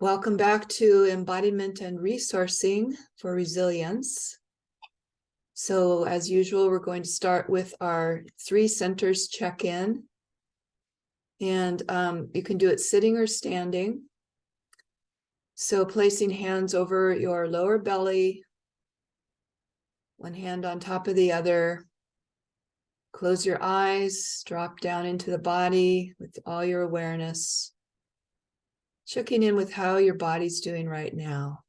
Welcome back to Embodiment and Resourcing for Resilience. So as usual, we're going to start with our 3 centers check-in. And you can do it sitting or standing. So placing hands over your lower belly, one hand on top of the other. Close your eyes, drop down into the body with all your awareness. Checking in with how your body's doing right now.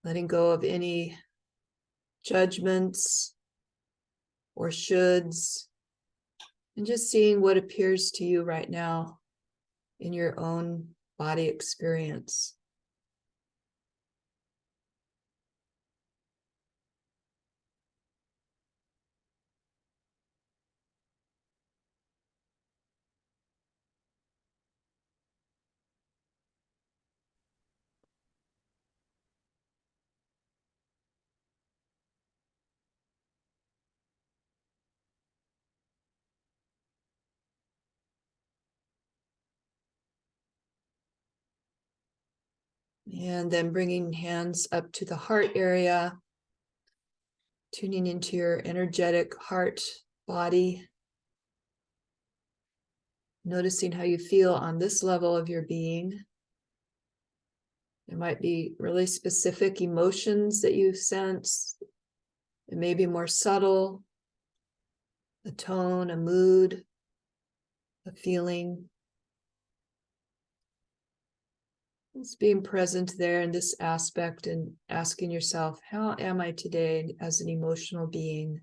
Letting go of any judgments or shoulds, and just seeing what appears to you right now in your own body experience. And then bringing hands up to the heart area, tuning into your energetic heart body, noticing how you feel on this level of your being. There might be really specific emotions that you sense. It may be more subtle, a tone, a mood, a feeling. Just being present there in this aspect and asking yourself, how am I today as an emotional being?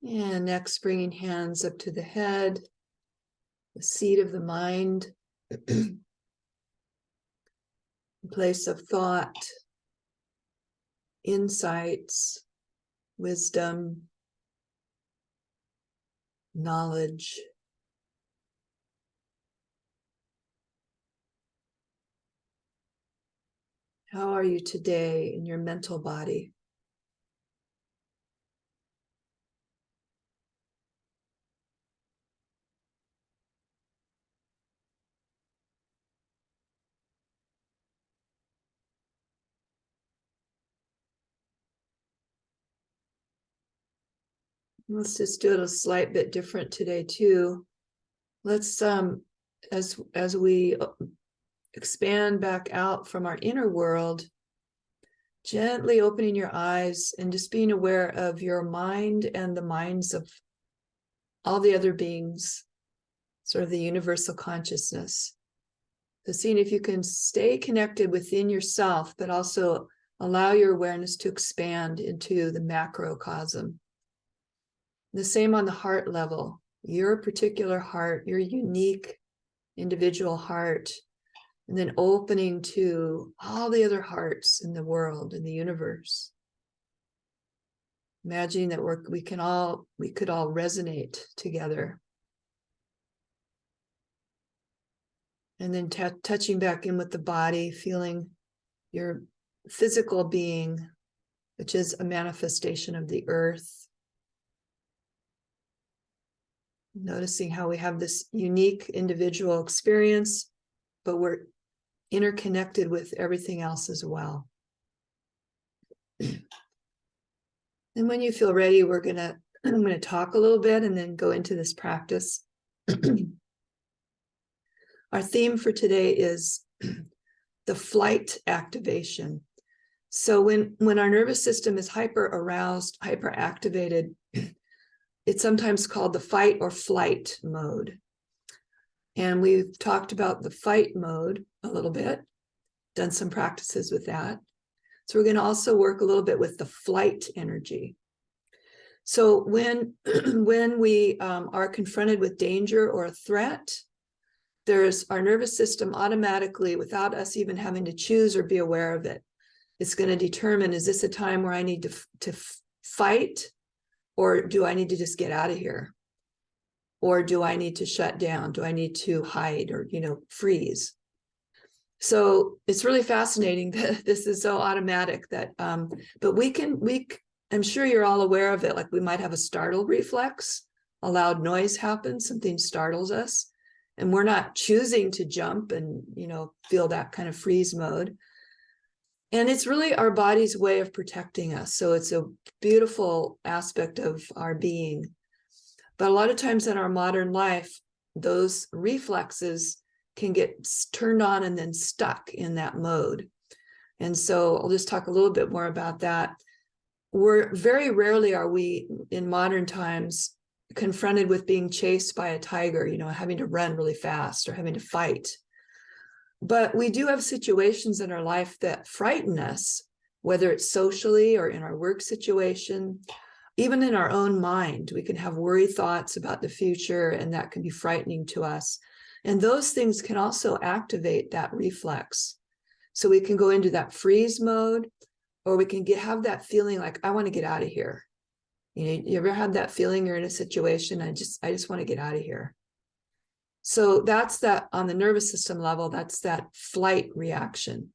And next, bringing hands up to the head, the seat of the mind, place of thought, insights, wisdom, knowledge. How are you today in your mental body? Let's just do it a slight bit different today too. Let's as we expand back out from our inner world, gently opening your eyes and just being aware of your mind and the minds of all the other beings, sort of the universal consciousness. So seeing if you can stay connected within yourself, but also allow your awareness to expand into the macrocosm. The same on the heart level, your particular heart, your unique individual heart, and then opening to all the other hearts in the world, in the universe. Imagining that we could all resonate together. And then touching back in with the body, feeling your physical being, which is a manifestation of the earth. Noticing how we have this unique individual experience, but we're interconnected with everything else as well. And when you feel ready, I'm going to talk a little bit and then go into this practice. Our theme for today is the flight activation. So when our nervous system is hyper aroused, hyper activated, it's sometimes called the fight or flight mode. And we've talked about the fight mode a little bit, done some practices with that. So we're going to also work a little bit with the flight energy. So when we are confronted with danger or a threat, there's our nervous system automatically, without us even having to choose or be aware of it, it's going to determine, is this a time where I need to fight, or do I need to just get out of here? Or do I need to shut down? Do I need to hide or, freeze? So it's really fascinating that this is so automatic that, but I'm sure you're all aware of it. Like we might have a startle reflex, a loud noise happens, something startles us, and we're not choosing to jump and, feel that kind of freeze mode. And it's really our body's way of protecting us. So it's a beautiful aspect of our being. But a lot of times in our modern life, those reflexes can get turned on and then stuck in that mode. And so I'll just talk a little bit more about that. Very rarely are we in modern times confronted with being chased by a tiger, having to run really fast or having to fight. But we do have situations in our life that frighten us, whether it's socially or in our work situation. Even in our own mind, we can have worry thoughts about the future, and that can be frightening to us. And those things can also activate that reflex. So we can go into that freeze mode, or we can have that feeling like, I want to get out of here. You ever had that feeling you're in a situation, I just want to get out of here. So that's that on the nervous system level, that's that flight reaction.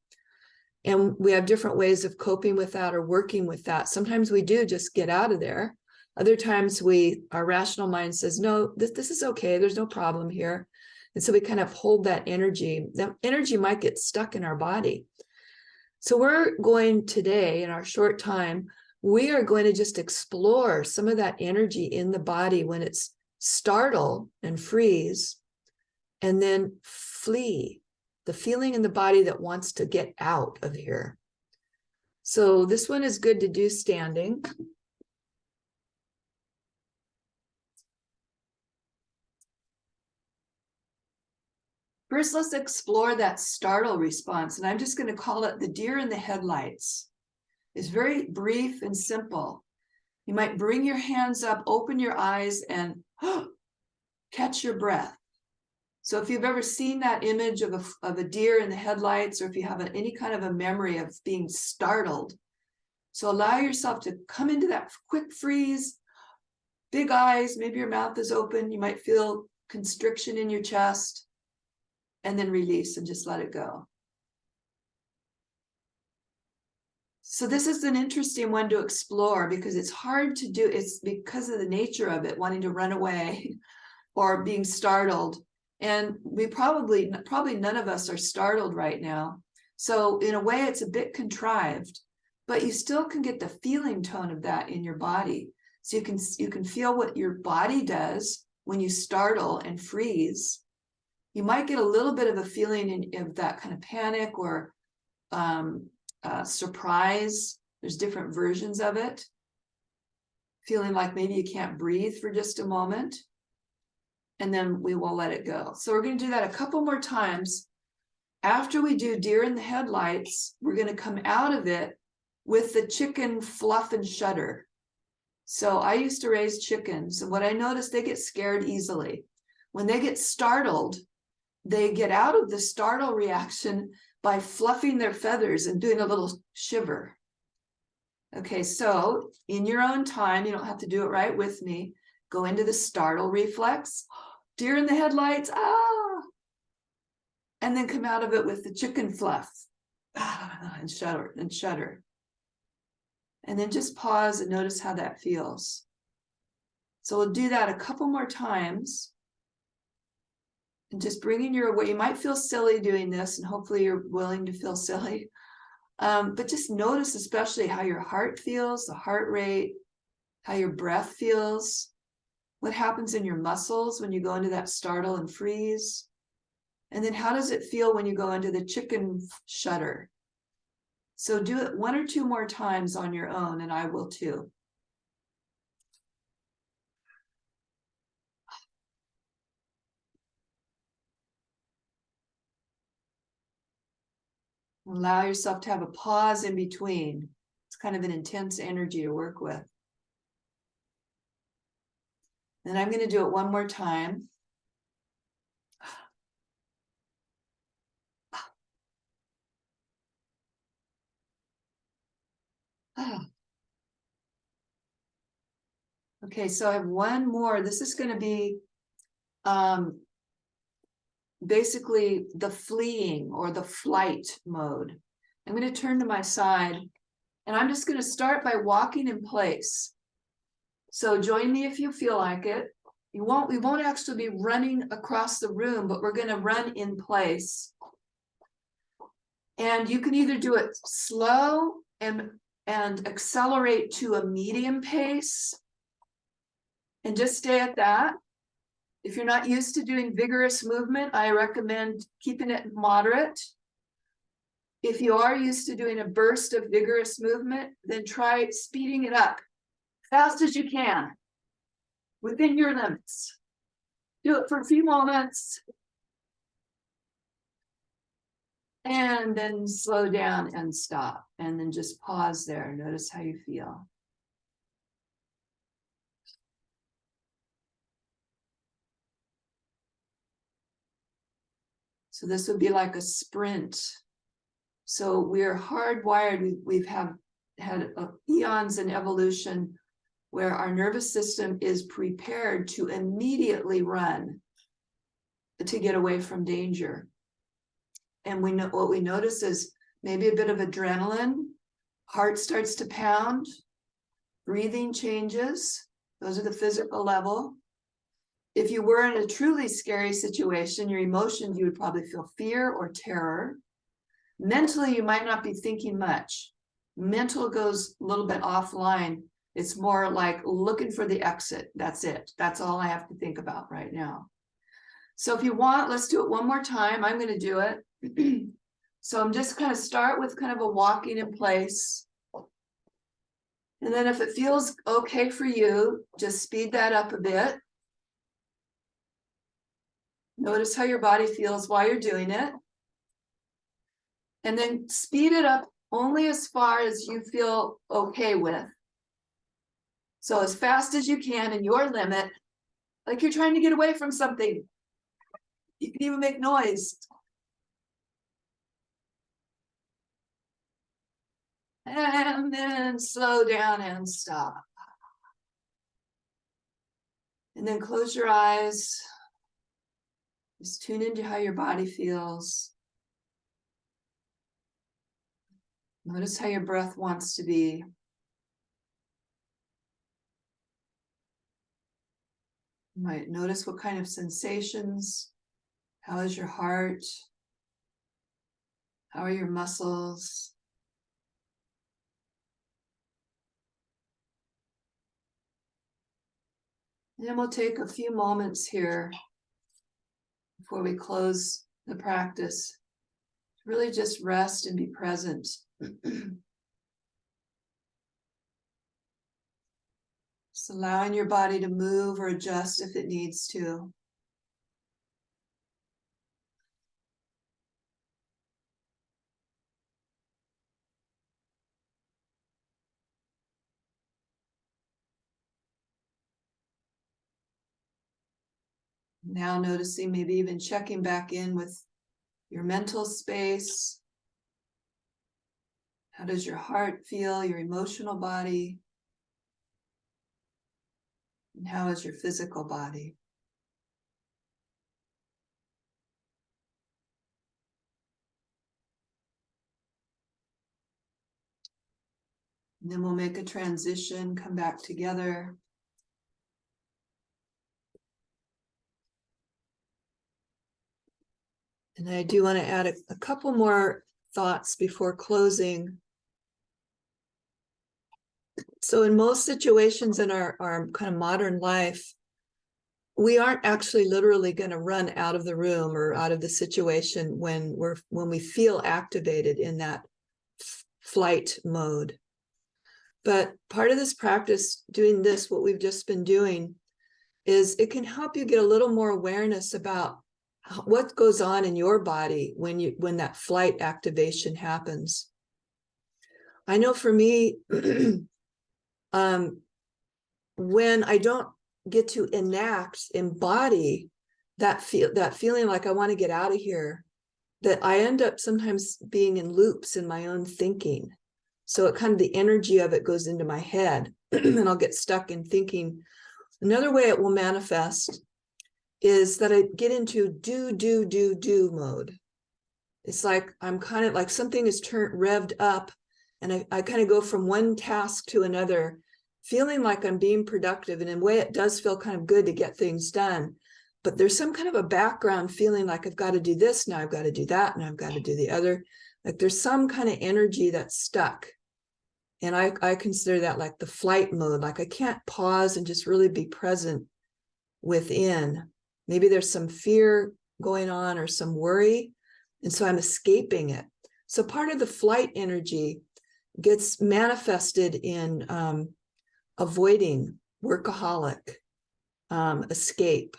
And we have different ways of coping with that or working with that. Sometimes we do just get out of there. Other times our rational mind says, no, this is okay. There's no problem here. And so we kind of hold that energy. That energy might get stuck in our body. So we're going today, in our short time, we are going to just explore some of that energy in the body when it's startle and freeze, and then flee. The feeling in the body that wants to get out of here. So this one is good to do standing. First, let's explore that startle response. And I'm just going to call it the deer in the headlights. It's very brief and simple. You might bring your hands up, open your eyes, and catch your breath. So if you've ever seen that image of a deer in the headlights, or if you have any kind of a memory of being startled, so allow yourself to come into that quick freeze, big eyes, maybe your mouth is open, you might feel constriction in your chest, and then release and just let it go. So this is an interesting one to explore because it's hard to do. It's because of the nature of it, wanting to run away or being startled. And we probably none of us are startled right now. So in a way, it's a bit contrived, but you still can get the feeling tone of that in your body. So you can feel what your body does when you startle and freeze. You might get a little bit of a feeling of that kind of panic or surprise. There's different versions of it. Feeling like maybe you can't breathe for just a moment. And then we will let it go. So we're going to do that a couple more times. After we do deer in the headlights, we're going to come out of it with the chicken fluff and shudder. So I used to raise chickens, and what I noticed, they get scared easily. When they get startled, they get out of the startle reaction by fluffing their feathers and doing a little shiver. Okay, so in your own time, you don't have to do it right with me. Go into the startle reflex, deer in the headlights, and then come out of it with the chicken fluff, and shudder. And then just pause and notice how that feels. So we'll do that a couple more times. And just bringing your away, you might feel silly doing this, and hopefully you're willing to feel silly. But just notice especially how your heart feels, the heart rate, how your breath feels, what happens in your muscles when you go into that startle and freeze. And then how does it feel when you go into the chicken shudder? So do it one or two more times on your own, and I will too. Allow yourself to have a pause in between. It's kind of an intense energy to work with. And I'm going to do it one more time. Okay, so I have one more. This is going to be basically the fleeing or the flight mode. I'm going to turn to my side, and I'm just going to start by walking in place. So join me if you feel like it. We won't actually be running across the room, but we're going to run in place. And you can either do it slow and accelerate to a medium pace and just stay at that. If you're not used to doing vigorous movement, I recommend keeping it moderate. If you are used to doing a burst of vigorous movement, then try speeding it up fast as you can within your limits. Do it for a few moments and then slow down and stop, and then just pause there. Notice how you feel. So this would be like a sprint. So we're hardwired. We've had eons in evolution where our nervous system is prepared to immediately run to get away from danger. And we know what we notice is maybe a bit of adrenaline, heart starts to pound, breathing changes. Those are the physical level. If you were in a truly scary situation, your emotions, you would probably feel fear or terror. Mentally, you might not be thinking much. Mental goes a little bit offline. It's more like looking for the exit. That's it. That's all I have to think about right now. So if you want, let's do it one more time. I'm going to do it. So I'm just kind of start with kind of a walking in place. And then if it feels okay for you, just speed that up a bit. Notice how your body feels while you're doing it. And then speed it up only as far as you feel okay with. So as fast as you can in your limit, like you're trying to get away from something. You can even make noise. And then slow down and stop. And then close your eyes. Just tune into how your body feels. Notice how your breath wants to be. You might notice what kind of sensations. How is your heart? How are your muscles? And then we'll take a few moments here before we close the practice. Really just rest and be present. Just allowing your body to move or adjust if it needs to. Now noticing, maybe even checking back in with your mental space. How does your heart feel, your emotional body? And how is your physical body? And then we'll make a transition, come back together. And I do want to add a couple more thoughts before closing. So in most situations in our kind of modern life, we aren't actually literally going to run out of the room or out of the situation when we feel activated in that flight mode. But part of this practice, doing this, what we've just been doing, is it can help you get a little more awareness about what goes on in your body when that flight activation happens. I know for me, when I don't get to embody that feeling like I want to get out of here, that I end up sometimes being in loops in my own thinking. So it kind of the energy of it goes into my head and I'll get stuck in thinking. Another way it will manifest is that I get into do mode. It's like I'm kind of like something is revved up, and I kind of go from one task to another, feeling like I'm being productive. And in a way, it does feel kind of good to get things done. But there's some kind of a background feeling like I've got to do this, now I've got to do that, and I've got to do the other. Like there's some kind of energy that's stuck. And I consider that like the flight mode. Like I can't pause and just really be present within. Maybe there's some fear going on or some worry. And so I'm escaping it. So part of the flight energy gets manifested in avoiding, workaholic, escape.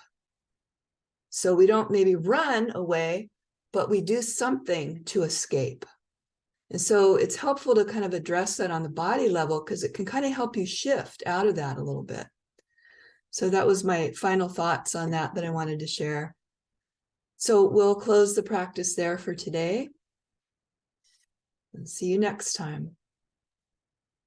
So we don't maybe run away, but we do something to escape. And so it's helpful to kind of address that on the body level because it can kind of help you shift out of that a little bit. So that was my final thoughts on that I wanted to share. So we'll close the practice there for today. And see you next time.